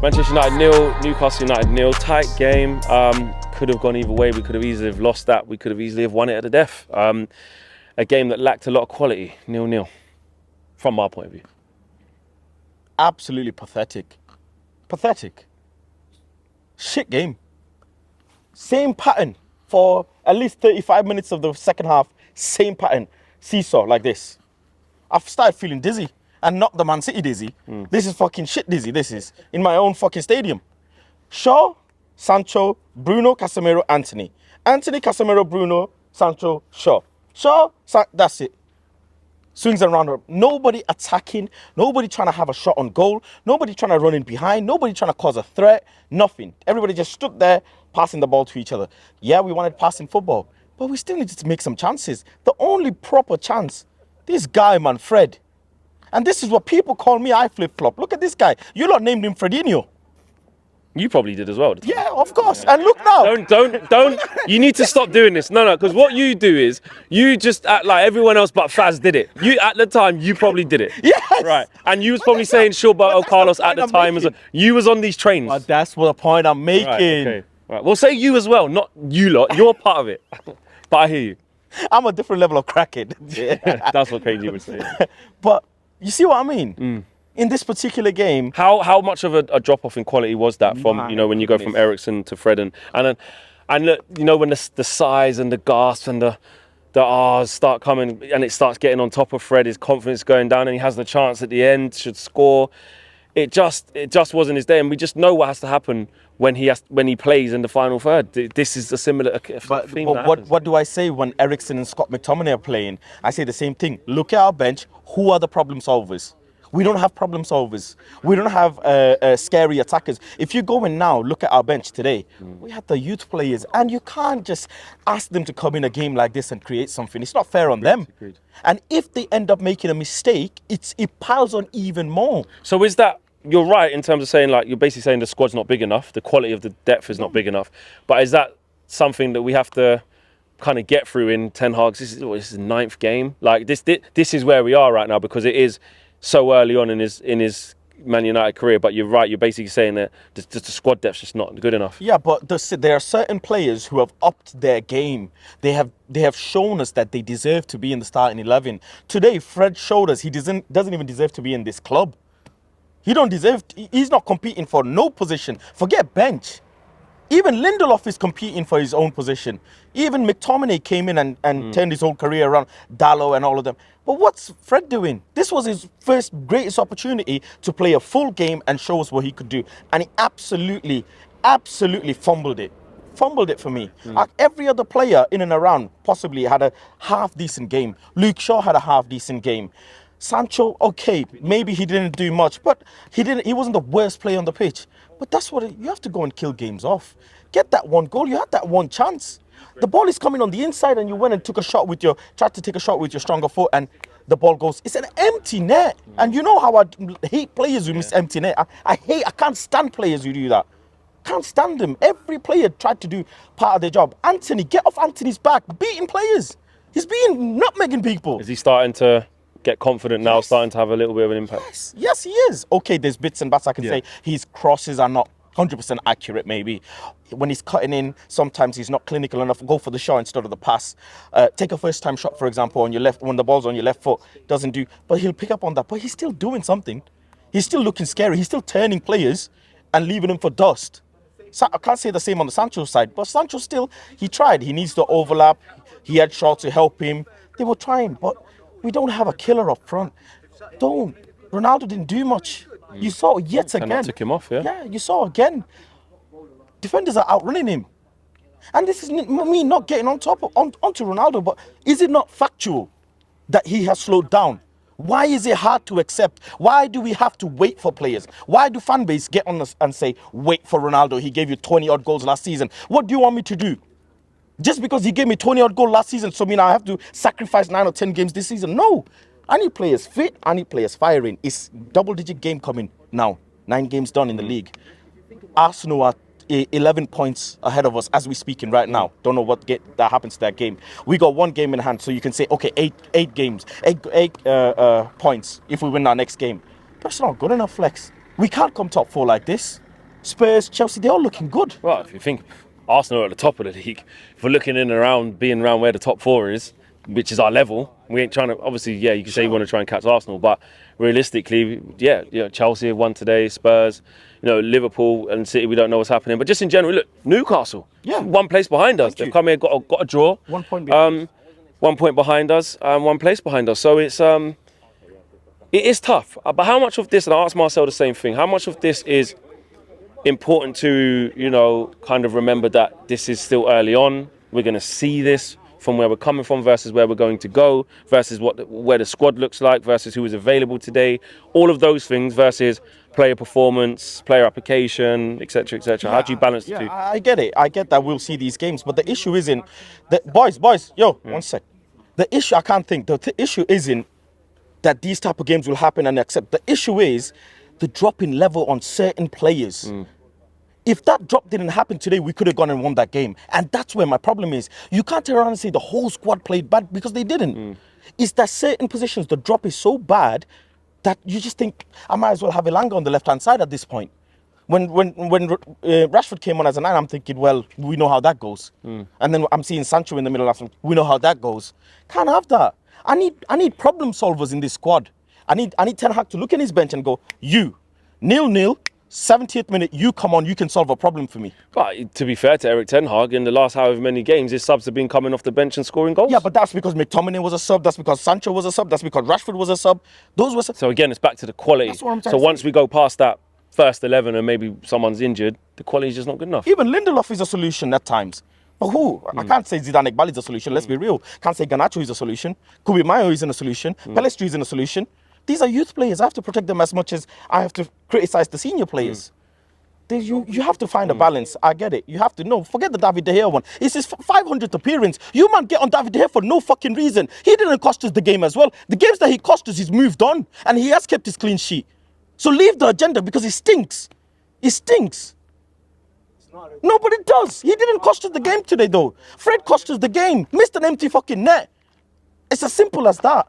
Manchester United 0, Newcastle United 0. Tight game. Could have gone either way. We could have easily have lost that. We could have easily have won it at the death. A game that lacked a lot of quality. 0-0. From my point of view. Absolutely pathetic. Pathetic. Shit game. Same pattern for at least 35 minutes of the second half. Same pattern. Seesaw like this. I've started feeling dizzy. And not the Man City dizzy. This is fucking shit dizzy. This is in my own fucking stadium. Shaw, Sancho, Bruno, Casemiro, Anthony. Anthony, Casemiro, Bruno, Sancho, Shaw. That's it. Swings and round. Nobody attacking. Nobody trying to have a shot on goal. Nobody trying to run in behind. Nobody trying to cause a threat. Nothing. Everybody just stood there passing the ball to each other. Yeah, we wanted passing football. But we still needed to make some chances. The only proper chance, this guy, man, Fred. And this is what people call me, I flip-flop. Look at this guy. You lot named him Fredinho. You probably did as well. Yeah, of course. And look now. Don't. You need to stop doing this. No, because what you do is you just act like everyone else but Faz did it. You, at the time, you probably did it. Yes. Right. And you was probably saying Gilberto Carlos at the time as well. You was on these trains. But that's what the point I'm making. Right, okay. Right. Well, say you as well, not you lot. You're part of it. But I hear you. I'm a different level of crackhead. That's what KG would say. But you see what I mean? In this particular game, how much of a drop off in quality was that from when you go from Eriksen to Fred and look, when the sighs and the gasps and the ahs start coming and it starts getting on top of Fred, his confidence going down and he has the chance at the end, should score. It just wasn't his day, and we just know what has to happen when he plays in the final third. This is a similar theme. But what do I say when Eriksen and Scott McTominay are playing? I say the same thing. Look at our bench. Who are the problem solvers? We don't have problem solvers. We don't have scary attackers. If you go in now, look at our bench today. We have the youth players, and you can't just ask them to come in a game like this and create something. It's not fair on them. Agreed. And if they end up making a mistake, it piles on even more. So is that, you're right in terms of saying, like, you're basically saying the squad's not big enough, the quality of the depth is not big enough. But is that something that we have to kind of get through in Ten Hag's? This is the 9th game. Like this is where we are right now, because it is so early on in his Man United career. But you're right, you're basically saying that the squad depth's just not good enough. Yeah, but there are certain players who have upped their game. They have shown us that they deserve to be in the starting 11. Today, Fred showed us he doesn't even deserve to be in this club. He don't deserve. He's not competing for no position. Forget bench. Even Lindelof is competing for his own position. Even McTominay came in and turned his whole career around. Dalot and all of them. But what's Fred doing? This was his first greatest opportunity to play a full game and show us what he could do. And he absolutely fumbled it. Fumbled it for me. Like every other player in and around possibly had a half decent game. Luke Shaw had a half decent game. Sancho, okay, maybe he didn't do much, but he wasn't the worst player on the pitch. But that's what you have to go and kill games off. Get that one goal. You had that one chance. The ball is coming on the inside and you went and tried to take a shot with your stronger foot and the ball goes. It's an empty net. And you know how I hate players who miss empty net. I can't stand players who do that. Can't stand them. Every player tried to do part of their job. Anthony, get off Anthony's back. Beating players. He's being nutmegging people. Is he starting to get confident now, starting to have a little bit of an impact? Yes, he is. Okay, there's bits and bats I can say. His crosses are not 100% accurate, maybe. When he's cutting in, sometimes he's not clinical enough. Go for the shot instead of the pass. Take a first-time shot, for example, on your left, when the ball's on your left foot. Doesn't do, but he'll pick up on that. But he's still doing something. He's still looking scary. He's still turning players and leaving them for dust. So I can't say the same on the Sancho side, but Sancho still, he tried. He needs to overlap. He had Shaw to help him. They were trying, but we don't have a killer up front. Ronaldo didn't do much. You saw yet again. And took him off, yeah? Yeah, you saw again. Defenders are outrunning him. And this is me not getting onto Ronaldo, but is it not factual that he has slowed down? Why is it hard to accept? Why do we have to wait for players? Why do fan base get on us and say, wait for Ronaldo, he gave you 20-odd goals last season. What do you want me to do? Just because he gave me 20-odd goals last season, so I have to sacrifice 9 or 10 games this season? No. I need players fit. I need players firing. It's double-digit game coming now. 9 games done in the league. Arsenal are 11 points ahead of us as we're speaking right now. Don't know what that happens to that game. We got 1 game in hand, so you can say, okay, 8 games, 8 points if we win our next game. That's not good enough, Flex. We can't come top 4 like this. Spurs, Chelsea, they're all looking good. Well, if you think Arsenal are at the top of the league, if we're looking in and around, being around where the top four is, which is our level, we ain't trying to, obviously, yeah, you can say you want to try and catch Arsenal, but realistically, Chelsea have won today, Spurs, Liverpool and City, we don't know what's happening. But just in general, look, Newcastle, one place behind us. They've come here, got a draw. 1 point behind. 1 point behind us, and 1 place behind us. So it is tough. But how much of this, and I asked Marcel the same thing, how much of this is important to, kind of remember that this is still early on, we're going to see this from where we're coming from versus where we're going to go, versus where the squad looks like, versus who is available today, all of those things versus player performance, player application, etc., etc. How do you balance the two? I get it. I get that we'll see these games, but the issue isn't that boys, 1 sec. The issue, I can't think. The issue isn't that these type of games will happen and accept. The issue is the drop in level on certain players. If that drop didn't happen today, we could have gone and won that game. And that's where my problem is. You can't turn around and say the whole squad played bad because they didn't. It's that certain positions, the drop is so bad that you just think, I might as well have Elanga on the left-hand side at this point. When Rashford came on as a 9, I'm thinking, well, we know how that goes. And then I'm seeing Sancho in the middle of we know how that goes. Can't have that. I need problem solvers in this squad. I need Ten Hag to look at his bench and go, 0-0, 70th minute, you come on, you can solve a problem for me. But to be fair to Eric Ten Hag, in the last however many games, his subs have been coming off the bench and scoring goals. Yeah, but that's because McTominay was a sub, that's because Sancho was a sub, that's because Rashford was a sub. Those were So again, it's back to the quality. That's what I'm trying so to once say. we go past that first 11 and maybe someone's injured, the quality is just not good enough. Even Lindelof is a solution at times. But who? I can't say Zidane Iqbal is a solution, let's be real. Can't say Garnacho is a solution. Kubi Mayo isn't a solution. Pellistri isn't a solution. These are youth players. I have to protect them as much as I have to criticize the senior players. You have to find a balance. I get it. You have to know. Forget the David De Gea one. It's his 500th appearance. You man get on David De Gea for no fucking reason. He didn't cost us the game as well. The games that he cost us, he's moved on. And he has kept his clean sheet. So leave the agenda because it stinks. It stinks. No, but it does. He didn't cost us the game today though. Fred cost us the game. Missed an empty fucking net. It's as simple as that.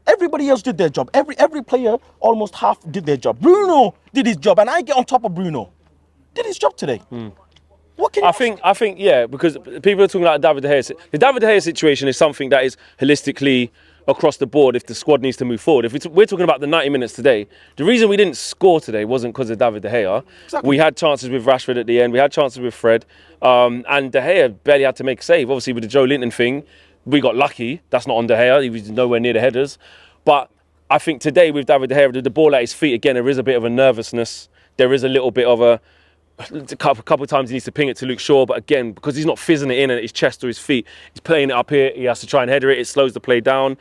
Everybody else did their job. Every player almost half did their job. Bruno did his job and I get on top of Bruno. Did his job today. What can you I think, yeah, because people are talking about David De Gea. The David De Gea situation is something that is holistically across the board if the squad needs to move forward. If we're talking about the 90 minutes today, the reason we didn't score today wasn't because of David De Gea. Exactly. We had chances with Rashford at the end. We had chances with Fred. And De Gea barely had to make a save. Obviously, with the Joe Linton thing, we got lucky. That's not on De Gea. He was nowhere near the headers. But I think today with David De Gea, the ball at his feet, again, there is a bit of a nervousness. There is a little bit of a couple of times he needs to ping it to Luke Shaw, but again, because he's not fizzing it in at his chest or his feet, he's playing it up here, he has to try and header it, it slows the play down.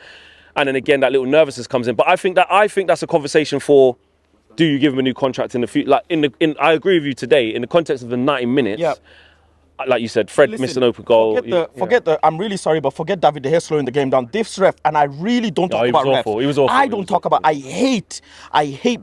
And then again, that little nervousness comes in. But I think that's a conversation for, do you give him a new contract in the future? Like I agree with you today, in the context of the 90 minutes, like you said, Fred missed an open goal. I'm really sorry, but forget David De Gea slowing the game down. This ref, and I really don't talk about refs. He was awful. I don't talk about. I hate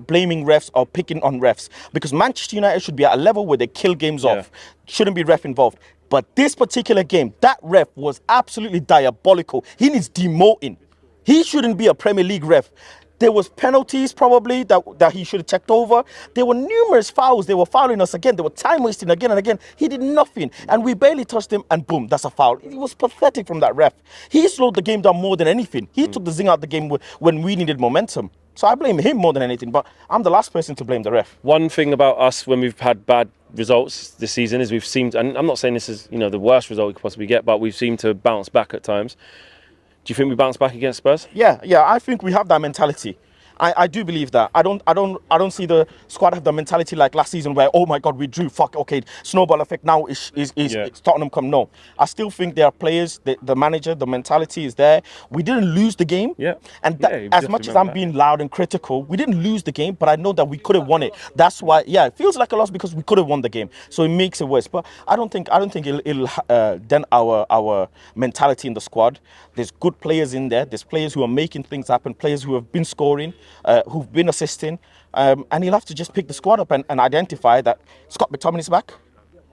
blaming refs or picking on refs because Manchester United should be at a level where they kill games off. Shouldn't be ref involved. But this particular game, that ref was absolutely diabolical. He needs demoting. He shouldn't be a Premier League ref. There was penalties probably that he should have checked over. There were numerous fouls. They were fouling us again. They were time wasting again and again. He did nothing. And we barely touched him and boom, that's a foul. It was pathetic from that ref. He slowed the game down more than anything. He took the zing out the game when we needed momentum. So I blame him more than anything, but I'm the last person to blame the ref. One thing about us when we've had bad results this season is we've seemed, and I'm not saying this is the worst result we could possibly get, but we've seemed to bounce back at times. Do you think we bounce back against Spurs? Yeah, I think we have that mentality. I do believe that. I don't see the squad have the mentality like last season where, oh my God, we drew, okay, snowball effect now is Tottenham come. No. I still think there are players, the manager, the mentality is there. We didn't lose the game. Yeah. And as much as I'm being loud and critical, we didn't lose the game, but I know that we could have won it. That's why, it feels like a loss because we could have won the game. So it makes it worse. But I don't think it'll dent our mentality in the squad. There's good players in there. There's players who are making things happen, players who have been scoring. Who've been assisting, and he'll have to just pick the squad up and identify that Scott McTominay's back.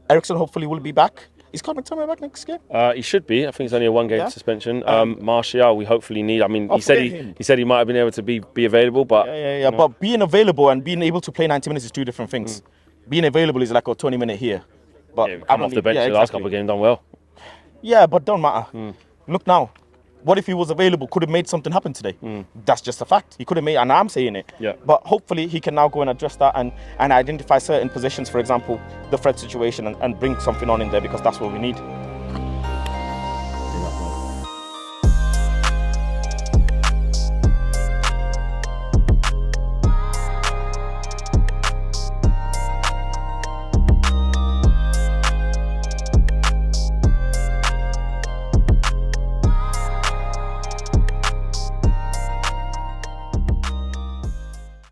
Ericsson hopefully will be back. Is Scott McTominay back next game? He should be. I think it's only a one-game suspension. Martial, we hopefully need. I mean, he said he might have been able to be available, but But being available and being able to play 90 minutes is two different things. being available is like a 20-minute here. But Yeah, come off the bench the last couple of games, done well. Yeah, but don't matter. Look now. What if he was available? Could have made something happen today. That's just a fact. He could have made, and I'm saying it. Yeah. But hopefully he can now go and address that and identify certain positions, for example, the Fred situation, and bring something on in there, because that's what we need.